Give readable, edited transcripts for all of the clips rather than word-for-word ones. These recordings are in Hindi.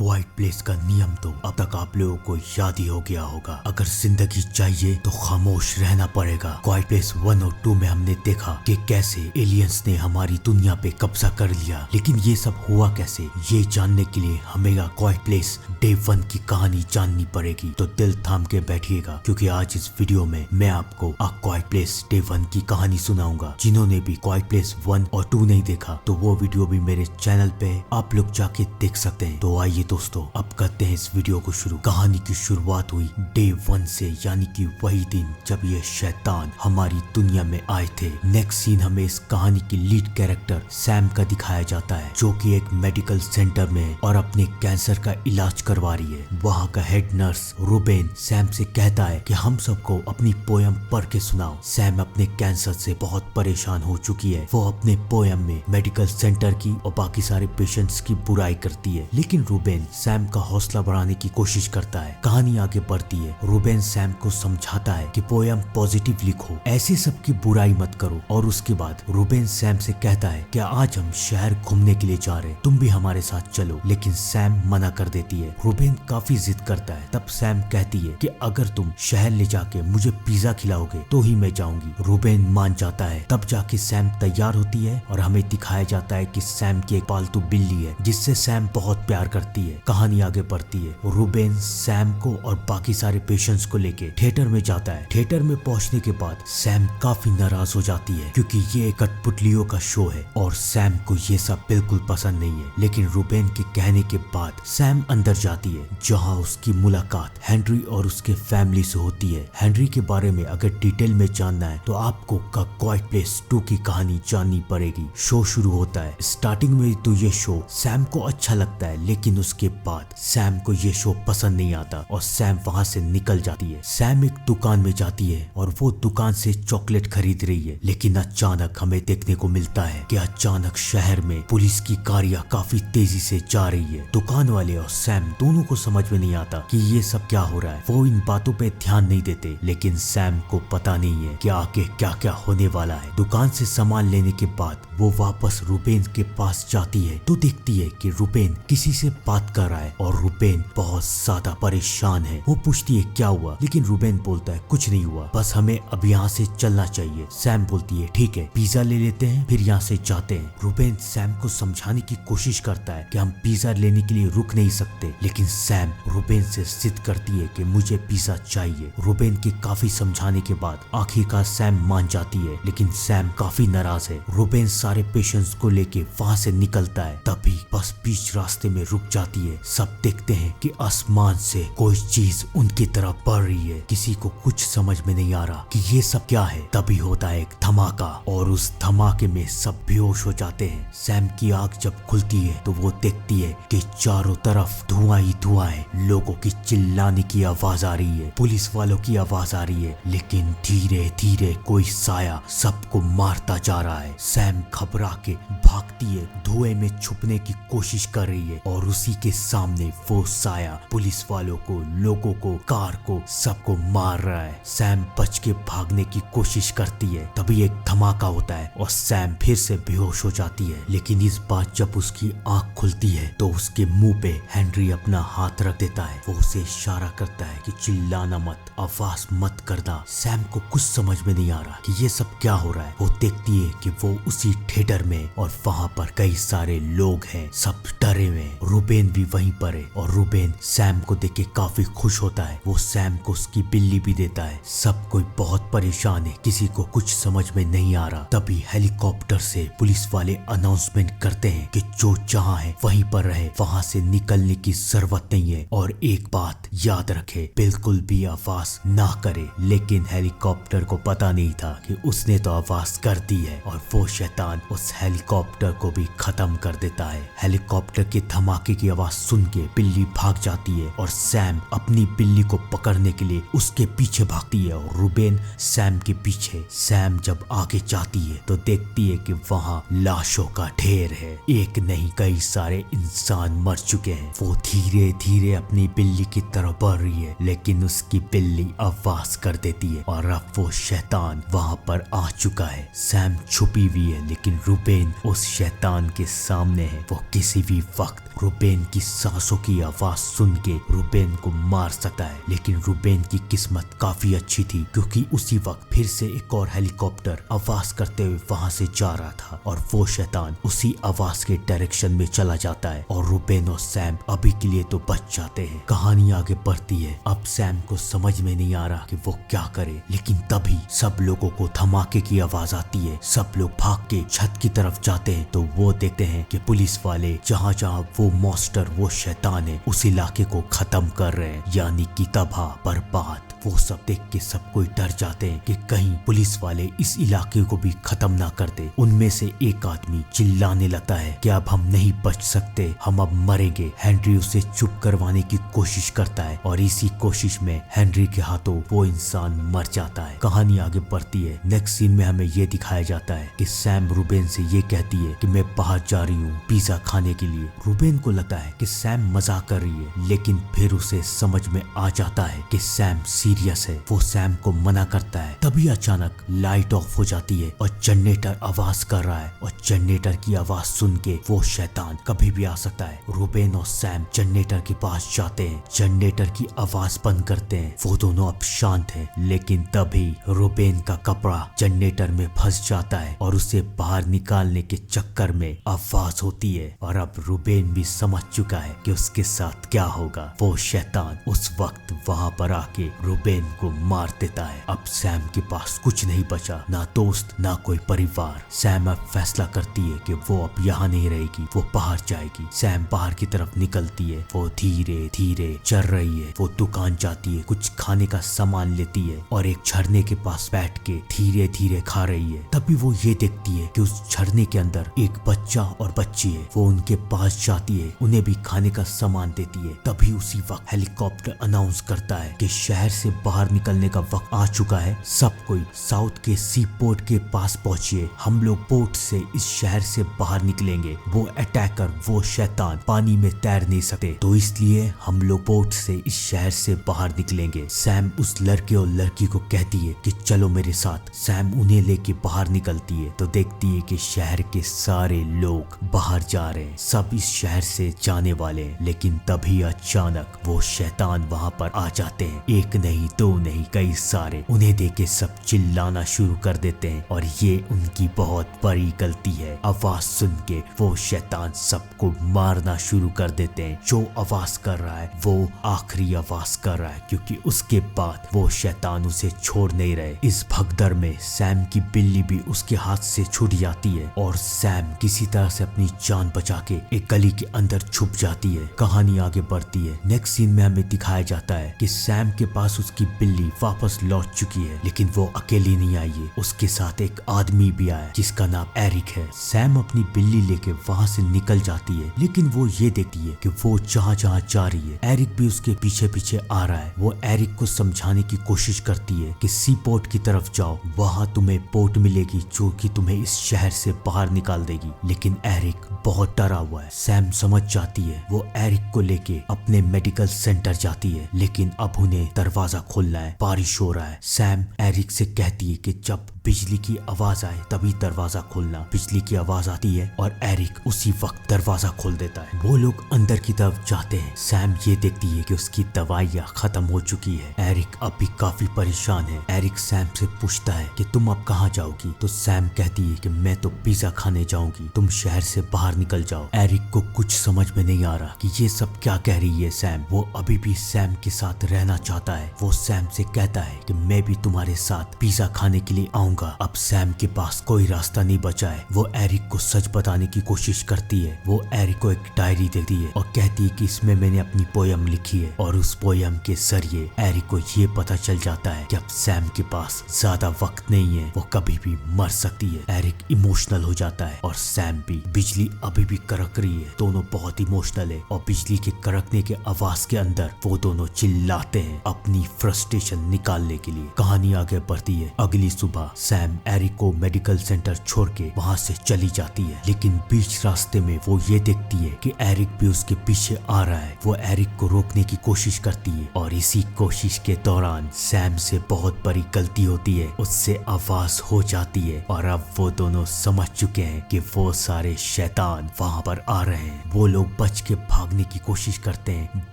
क्वाइट प्लेस का नियम तो अब तक आप लोगों को याद ही हो गया होगा। अगर जिंदगी चाहिए तो खामोश रहना पड़ेगा। क्वाइट प्लेस 1 और 2 में हमने देखा कि कैसे एलियंस ने हमारी दुनिया पे कब्जा कर लिया, लेकिन ये सब हुआ कैसे, ये जानने के लिए हमें क्वाइट प्लेस डे 1 की कहानी जाननी पड़ेगी। तो दिल थाम के बैठिएगा, क्योंकि आज इस वीडियो में मैं आपको क्वाइट प्लेस डे 1 की कहानी सुनाऊंगा। जिन्होंने भी क्वाइट प्लेस 1 और 2 नहीं देखा तो वो वीडियो भी मेरे चैनल पे आप लोग जाके देख सकते हैं। तो आइए दोस्तों, अब करते हैं इस वीडियो को शुरू। कहानी की शुरुआत हुई डे 1 से, यानी कि वही दिन जब ये शैतान हमारी दुनिया में आए थे। नेक्स्ट सीन हमें इस कहानी की लीड कैरेक्टर सैम का दिखाया जाता है, जो कि एक मेडिकल सेंटर में है और अपने कैंसर का इलाज करवा रही है। वहाँ का हेड नर्स रूबेन सैम से कहता है कि हम सबको अपनी पोयम पढ़ के सुनाओ। सैम अपने कैंसर से बहुत परेशान हो चुकी है। वो अपने पोयम में मेडिकल सेंटर की और बाकी सारे पेशेंट्स की बुराई करती है, लेकिन रूबेन सैम का हौसला बढ़ाने की कोशिश करता है। कहानी आगे बढ़ती है। रूबेन सैम को समझाता है कि पोयम पॉजिटिव लिखो, ऐसे सबकी बुराई मत करो। और उसके बाद रूबेन सैम से कहता है कि आज हम शहर घूमने के लिए जा रहे हैं, तुम भी हमारे साथ चलो। लेकिन सैम मना कर देती है। रूबेन काफी जिद करता है। तब सैम कहती है कि अगर तुम शहर ले जाके मुझे पिज्जा खिलाओगे तो ही मैं जाऊंगी। रूबेन मान जाता है। तब जाके सैम तैयार होती है और हमें दिखाया जाता है कि सैम की एक पालतू बिल्ली है जिससे सैम बहुत प्यार करती है। कहानी आगे बढ़ती है। रूबेन सैम को और बाकी सारे पेशेंट्स को लेके थिएटर में जाता है। थिएटर में पहुंचने के बाद सैम काफी नाराज हो जाती है, क्योंकि ये कठपुतलियों का शो है और सैम को ये सब बिल्कुल पसंद नहीं है। लेकिन रूबेन के कहने के बाद सैम अंदर जाती है, जहां उसकी मुलाकात हेनरी और उसके फैमिली से होती है। हेनरी के बारे में अगर डिटेल में जानना है तो आपको क्वाइट प्लेस 2 की कहानी जाननी पड़ेगी। शो शुरू होता है। स्टार्टिंग में तो ये शो सैम को अच्छा लगता है, लेकिन उसके बाद सैम को ये शो पसंद नहीं आता और सैम वहाँ से निकल जाती है। सैम एक दुकान में जाती है और वो दुकान से चॉकलेट खरीद रही है, लेकिन अचानक हमें देखने को मिलता है कि अचानक शहर में पुलिस की गाड़ियां काफी तेजी से जा रही है। दुकान वाले और सैम दोनों को समझ में नहीं आता कि ये सब क्या हो रहा है। वो इन बातों पे ध्यान नहीं देते, लेकिन सैम को पता नहीं है कि आगे क्या क्या होने वाला है। दुकान से सामान लेने के बाद वो वापस रूबेन के पास जाती है तो देखती है कि रूबेन किसी से बात कर रहा है और रूबेन बहुत ज्यादा परेशान है। वो पूछती है क्या हुआ, लेकिन रूबेन बोलता है कुछ नहीं हुआ, बस हमें अब यहाँ से चलना चाहिए। सैम बोलती है ठीक है, पिज्जा ले लेते हैं फिर यहाँ से जाते हैं। रूबेन सैम को समझाने की कोशिश करता है कि हम पिज्जा लेने के लिए रुक नहीं सकते, लेकिन सैम रूबेन से जिद करती है कि मुझे पिज्जा चाहिए। रूबेन के काफी समझाने के बाद आखिरकार सैम मान जाती है, लेकिन सैम काफी नाराज है। रूबेन सारे पेशेंट्स को लेके वहाँ से निकलता है, तभी बस बीच रास्ते में रुक जाती है। सब देखते हैं कि आसमान से कोई चीज उनकी तरफ बढ़ रही है। किसी को कुछ समझ में नहीं आ रहा कि ये सब क्या है। तभी होता है एक धमाका और उस धमाके में सब बेहोश हो जाते हैं। सैम की आंख जब खुलती है तो वो देखती है कि चारों तरफ धुआं ही धुआं है। लोगों की चिल्लाने की आवाज आ रही है, पुलिस वालों की आवाज आ रही है, लेकिन धीरे धीरे कोई साया सबको मारता जा रहा है। सैम घबरा के भागती है, धुएं में छुपने की कोशिश कर रही है और उसी के सामने वो साया पुलिस वालों को, लोगों को, कार को, सबको मार रहा है। सैम बच के भागने की कोशिश करती है, तभी एक धमाका होता है और सैम फिर से बेहोश हो जाती है। लेकिन इस बार जब उसकी आंख खुलती है तो उसके मुंह पे हेनरी अपना हाथ रख देता है। वो उसे इशारा करता है कि चिल्लाना मत, आवाज मत करना। सैम को कुछ समझ में नहीं आ रहा कि ये सब क्या हो रहा है। वो देखती है कि वो उसी थिएटर में और वहाँ पर कई सारे लोग हैं, सब डरे हुए। रूबेन भी वहीं पर है और रूबेन सैम को देख के काफी खुश होता है। वो सैम को उसकी बिल्ली भी देता है। सब कोई बहुत परेशान है, किसी को कुछ समझ में नहीं आ रहा। तभी हेलीकॉप्टर से पुलिस वाले अनाउंसमेंट करते हैं कि जो जहाँ है वहीं पर रहे, वहाँ से निकलने की जरूरत नहीं है। और एक बात याद रखे, बिल्कुल भी आवाज ना करे। लेकिन हेलीकॉप्टर को पता नहीं था कि उसने तो आवाज कर दी है और वो शैतान उस हेलीकॉप्टर को भी खत्म कर देता है। हेलीकॉप्टर के धमाके की आवाज सुन के बिल्ली भाग जाती है और सैम अपनी बिल्ली को पकड़ने के लिए उसके पीछे भागती है और रूबेन सैम के पीछे। सैम जब आगे जाती है तो देखती है कि वहाँ लाशों का ढेर है। एक नहीं कई सारे इंसान मर चुके हैं। वो धीरे धीरे अपनी बिल्ली की तरफ बढ़ रही है, लेकिन उसकी बिल्ली आवाज कर देती है और अब वो शैतान वहाँ पर आ चुका है। सैम छुपी हुई है, लेकिन रूबेन उस शैतान के सामने है। वो किसी भी वक्त रूबेन की सांसों की आवाज सुन के रूबेन को मार सकता है। लेकिन रूबेन की किस्मत काफी अच्छी थी, क्योंकि उसी वक्त फिर से एक और हेलीकॉप्टर आवाज करते हुए वहां से जा रहा था और वो शैतान उसी आवाज के डायरेक्शन में चला जाता है और रूबेन और सैम अभी के लिए तो बच जाते हैं। कहानी आगे बढ़ती है। अब सैम को समझ में नहीं आ रहा कि वो क्या करे, लेकिन तभी सब लोगों को धमाके की आवाज आती है। सब लोग भाग के छत की तरफ जाते हैं तो वो देखते हैं कि पुलिस वाले जहाँ जहाँ वो मॉन्स्टर, वो शैतान है, उस इलाके को खत्म कर रहे हैं, यानी कि तबाह बर्बाद। वो सब देख के सब कोई डर जाते हैं कि कहीं पुलिस वाले इस इलाके को भी खत्म ना कर दे। उनमें से एक आदमी चिल्लाने लगता है कि अब हम नहीं बच सकते, हम अब मरेंगे। हेनरी उसे चुप करवाने की कोशिश करता है और इसी कोशिश में हेनरी के हाथों वो इंसान मर जाता है। कहानी आगे बढ़ती है। नेक्स्ट सीन में हमें ये दिखाया जाता है कि सैम रूबेन से ये कहती है कि मैं बाहर जा रही हूँ पिज्जा खाने के लिए। रूबेन को लगता है कि सैम मजाक कर रही है, लेकिन फिर उसे समझ में आ जाता है कि सैम सीरियस है। वो सैम को मना करता है। तभी अचानक लाइट ऑफ हो जाती है और जनरेटर आवाज कर रहा है और जनरेटर की आवाज सुन के वो शैतान कभी भी आ सकता है। रूबेन और सैम जनरेटर के पास जाते हैं, जनरेटर की आवाज बंद करते हैं। वो दोनों अब शांत हैं, लेकिन तभी रूबेन का कपड़ा जनरेटर में फंस जाता है और उसे बाहर निकालने के चक्कर में आवाज होती है। और अब रूबेन भी समझ चुका है कि उसके साथ क्या होगा। वो शैतान उस वक्त वहां पर आके रूबेन को मार देता है। अब सैम के पास कुछ नहीं बचा, ना दोस्त ना कोई परिवार। सैम अब फैसला करती है कि वो अब यहाँ नहीं रहेगी, वो बाहर जाएगी। सैम बाहर की तरफ निकलती है। वो धीरे धीरे चल रही है। वो दुकान जाती है, कुछ खाने का सामान लेती है और एक झरने के पास बैठ के धीरे धीरे खा रही है। तभी वो ये देखती है कि उस झरने के अंदर एक बच्चा और बच्ची है। वो उनके पास जाती है, उन्हें भी खाने का सामान देती है। तभी उसी वक्त हेलीकॉप्टर अनाउंस करता है कि शहर से बाहर निकलने का वक्त आ चुका है। सब कोई साउथ के सी पोर्ट के पास पहुंचिए। हम लोग बोट से इस शहर से बाहर निकलेंगे। वो अटैकर, वो शैतान पानी में तैर नहीं सकते, तो इसलिए हम लोग बोट से इस शहर से बाहर निकलेंगे। सैम उस लड़के और लड़की को कहती है कि चलो मेरे साथ। सैम उन्हें लेके बाहर निकलती है तो देखती है कि शहर के सारे लोग बाहर जा रहे हैं, सब इस शहर से जाने वाले हैं। लेकिन तभी अचानक वो शैतान वहां पर आ जाते हैं। एक नहीं, दो नहीं, कई सारे। उन्हें देख के सब चिल्लाना शुरू कर देते हैं और ये उनकी बहुत बड़ी गलती है। आवाज सुन के वो शैतान सबको मारना शुरू कर देते हैं। जो आवाज कर रहा है वो आखिरी आवाज कर रहा है, क्योंकि उसके बाद वो शैतान उसे छोड़ नहीं रहे। इस भगदड़ में सैम की बिल्ली भी उसके हाथ से छूट जाती है और सैम किसी तरह से अपनी जान बचा के एक गली के अंदर छुप जाती है। कहानी आगे बढ़ती है। नेक्स्ट सीन में हमें दिखाया जाता है कि सैम के पास उसकी बिल्ली वापस लौट चुकी है, लेकिन वो अकेली नहीं आई है। उसके साथ एक आदमी भी आया जिसका नाम एरिक है। सैम अपनी बिल्ली लेके वहाँ से निकल जाती है, लेकिन वो ये देखती है कि वो जहाँ जहाँ जा रही है एरिक भी उसके पीछे पीछे आ रहा है। वो एरिक को समझाने की कोशिश करती है कि सी पोर्ट की तरफ जाओ, वहाँ तुम्हें बोट मिलेगी जो कि तुम्हें इस शहर से बाहर निकाल देगी। लेकिन एरिक बहुत डरा हुआ है। सैम समझ जाती है। वो एरिक को लेके अपने मेडिकल सेंटर जाती है, लेकिन अब उन्हें दरवाजा खोलना है, बारिश हो रहा है। सैम एरिक से कहती है कि जब बिजली की आवाज आए तभी दरवाजा खोलना। बिजली की आवाज आती है और एरिक उसी वक्त दरवाजा खोल देता है। वो लोग अंदर की तरफ जाते हैं। सैम ये देखती है कि उसकी दवाइयाँ खत्म हो चुकी है। एरिक अब भी काफी परेशान है। एरिक सैम से पूछता है कि तुम अब कहाँ जाओगी, तो सैम कहती है कि मैं तो पिज्जा खाने जाऊंगी, तुम शहर से बाहर निकल जाओ। एरिक को कुछ समझ में नहीं आ रहा कि ये सब क्या कह रही है सैम। वो अभी भी सैम के साथ रहना चाहता है। वो सैम से कहता है कि मैं भी तुम्हारे साथ पिज्जा खाने के लिए आऊंगा। अब सैम के पास कोई रास्ता नहीं बचा है। वो एरिक को सच बताने की कोशिश करती है। वो एरिक को एक डायरी देती है और कहती है कि इसमें मैंने अपनी पोयम लिखी है, और उस पोयम के जरिए एरिक को ये पता चल जाता है कि अब सैम के पास ज्यादा वक्त नहीं है, वो कभी भी मर सकती है। एरिक इमोशनल हो जाता है और सैम भी। बिजली अभी भी कड़क रही है। दोनों बहुत इमोशनल है और बिजली के कड़कने के आवाज के अंदर वो दोनों चिल्लाते हैं अपनी फ्रस्ट्रेशन निकालने के लिए। कहानी आगे बढ़ती है। अगली सुबह सैम एरिक को मेडिकल सेंटर छोड़ के वहाँ से चली जाती है, लेकिन बीच रास्ते में वो ये देखती है कि एरिक भी उसके पीछे आ रहा है। वो एरिक को रोकने की कोशिश करती है और इसी कोशिश के दौरान सैम से बहुत बड़ी गलती होती है, उससे आवाज हो जाती है और अब वो दोनों समझ चुके हैं कि वो सारे शैतान वहाँ पर आ रहे हैं। वो लोग बच के भागने की कोशिश करते हैं।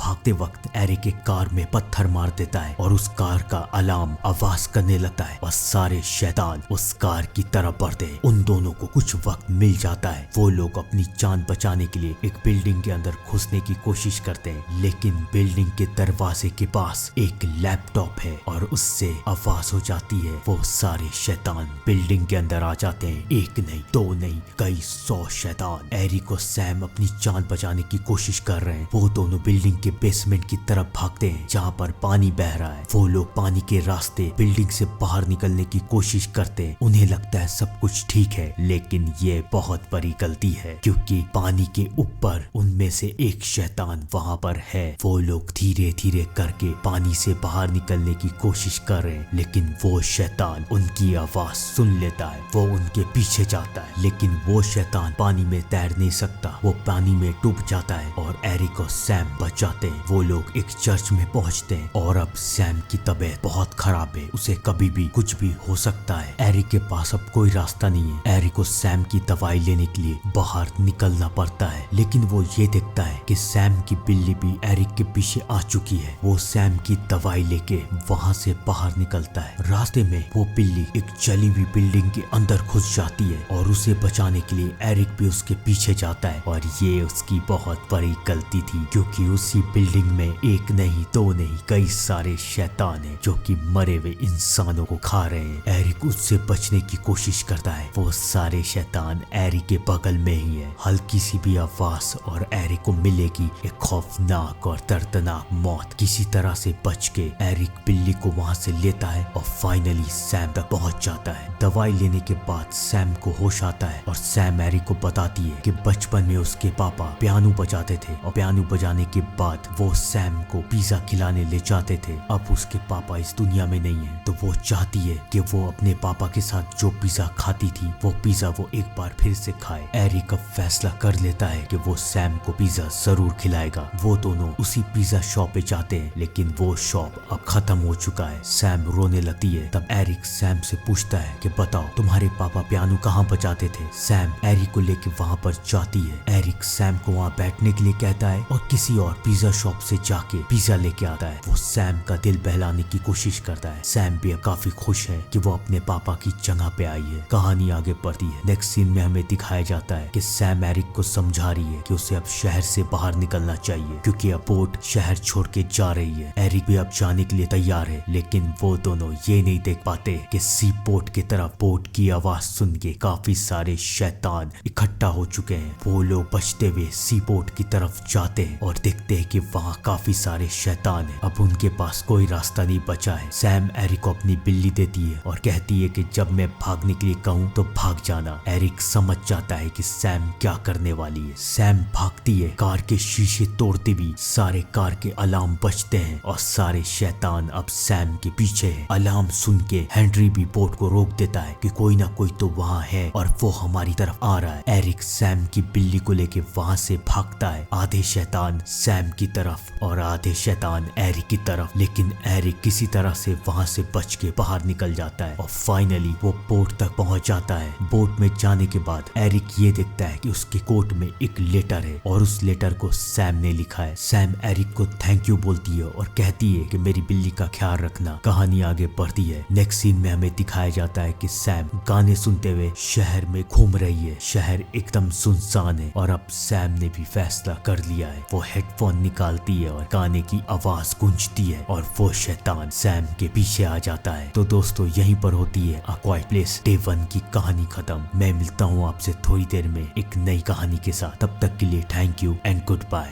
भागते वक्त एरिक एक कार में पत्थर मार देता है और उस कार का अलार्म आवाज करने लगता है और सारे शैतान उस कार की तरफ बढ़ते हैं। उन दोनों को कुछ वक्त मिल जाता है। वो लोग अपनी जान बचाने के लिए एक बिल्डिंग के अंदर घुसने की कोशिश करते हैं, लेकिन बिल्डिंग के दरवाजे के पास एक लैपटॉप है और उससे आवाज हो जाती है। वो सारे शैतान बिल्डिंग के अंदर आ जाते हैं। एक नहीं, दो नहीं, कई 100 शैतान। एरिक और सैम अपनी जान बचाने की कोशिश कर रहे हैं। वो दोनों बिल्डिंग के बेसमेंट की तरफ भागते हैं जहाँ पर पानी बह रहा है। वो लोग पानी के रास्ते बिल्डिंग से बाहर निकलने की कोशिश करते हैं। उन्हें लगता है सब कुछ ठीक है, लेकिन ये बहुत बड़ी गलती है क्योंकि पानी के ऊपर उनमें से एक शैतान वहाँ पर है। वो लोग धीरे धीरे करके पानी से बाहर निकलने की कोशिश कर रहे हैं, लेकिन वो शैतान उनकी आवाज सुन लेता है। वो उनके पीछे जाता है, लेकिन वो शैतान पानी में तैर नहीं सकता। वो पानी में डूब जाता है और एरिक और सैम बच जाते हैं। वो लोग एक चर्च में पहुंचते हैं और अब सैम की तबीयत बहुत खराब है, उसे कभी भी कुछ भी हो सकता है। एरिक के पास अब कोई रास्ता नहीं है। एरिक को सैम की दवाई लेने के लिए बाहर निकलना पड़ता है, लेकिन वो ये देखता है कि सैम की बिल्ली भी एरिक के पीछे आ चुकी है। वो सैम की दवाई लेके वहाँ से बाहर निकलता है। रास्ते में वो बिल्ली एक जली हुई बिल्डिंग के अंदर घुस जाती है और उसे बचाने के लिए एरिक भी उसके पीछे जाता है और ये उसकी बहुत बड़ी गलती थी क्योंकि उसी बिल्डिंग में एक नहीं, दो नहीं, कई सारे शैतान हैं जो कि मरे हुए इंसानों को खा रहे हैं। एरिक उससे बचने की कोशिश करता है। वो सारे शैतान एरिक के बगल में ही है। हल्की सी भी आवाज और एरिक को मिलेगी एक खौफनाक और दर्दनाक मौत। किसी तरह से बच के एरिक बिल्ली को वहाँ से लेता है और फाइनली सैम तक पहुँच जाता है। दवाई लेने के बाद सैम को होश आता है और सैम एरिक को बताती है कि बचपन में उसके पापा पियानो बजाते थे और पियानो बजाने के बाद वो सैम को पिज्जा खिलाने ले जाते थे। अब उसके पापा इस दुनिया में नहीं है, तो वो चाहती है कि वो अपने पापा के साथ जो पिज्जा खाती थी वो पिज्जा वो एक बार फिर से खाए। एरिक अब फैसला कर लेता है कि वो सैम को पिज्जा जरूर खिलाएगा। वो दोनों उसी पिज्जा शॉप पे जाते हैं, लेकिन वो शॉप अब खत्म हो चुका है। सैम रोने लगती है। तब एरिक सैम से पूछता है कि बताओ तुम्हारे पापा पियानो कहाँ बजाते थे। सैम एरिक को लेके वहाँ पर जाती है। एरिक सैम को वहाँ बैठने के लिए कहता है और किसी और पिज्जा शॉप से जाके पिज्जा लेके आता है। वो सैम का दिल बहलाने की कोशिश करता है। सैम भी काफी खुश है कि वो अपने पापा की जगह पे आई है। कहानी आगे बढ़ती है। नेक्स्ट सीन में हमें दिखाया जाता है कि सैम एरिक को समझा रही है कि उसे अब शहर से बाहर निकलना चाहिए क्योंकि अब बोट शहर छोड़ के जा रही है। एरिक भी अब जाने के लिए तैयार है, लेकिन वो दोनों ये नहीं देख पाते कि सी बोट की तरफ बोट की आवाज सुन के काफी सारे शैतान इकट्ठा हो चुके हैं। वो लोग बचते हुए सी बोट की तरफ जाते हैं और देखते हैं कि वहाँ काफी सारे शैतान हैं। अब उनके पास कोई रास्ता नहीं बचा है। सैम एरिक को अपनी बिल्ली देती है और कहती है कि जब मैं भागने के लिए कहूँ तो भाग जाना। एरिक समझ जाता है कि सैम क्या करने वाली है। सैम भागती है, कार के शीशे तोड़ते भी सारे कार के अलार्म बजते हैं और सारे शैतान अब सैम के पीछे है। अलार्म सुन के हेनरी भी बोट को रोक देता है कि कोई ना कोई तो वहाँ है और वो हमारी तरफ आ रहा है। एरिक सैम की बिल्ली को लेके वहाँ से भागता है। आधे शैतान सैम की तरफ और आधे शैतान एरिक की तरफ, लेकिन एरिक किसी तरह से वहाँ से बच के बाहर निकल जाता है और फाइनली वो बोट तक पहुँच जाता है। बोट में जाने के बाद एरिक ये देखता है कि उसके कोट में एक लेटर है और उस लेटर को सैम ने लिखा है। सैम एरिक को थैंक यू बोलती है और कहती है कि मेरी बिल्ली का ख्याल रखना। कहानी आगे बढ़ती है। नेक्स्ट सीन में हमें दिखाया जाता है कि सैम गाने सुनते हुए शहर में घूम रही है। शहर एकदम सुनसान है और अब सैम ने भी फैसला कर लिया है। वो हेडफोन निकालती है और गाने की आवाज गूंजती है और वो शैतान सैम के पीछे आ जाता है। तो दोस्तों यहीं पर होती है अ क्वाइट प्लेस डे 1 की कहानी खत्म। मैं मिलता हूँ आपसे थोड़ी देर में एक नई कहानी के साथ। तब तक के लिए thank you and good bye.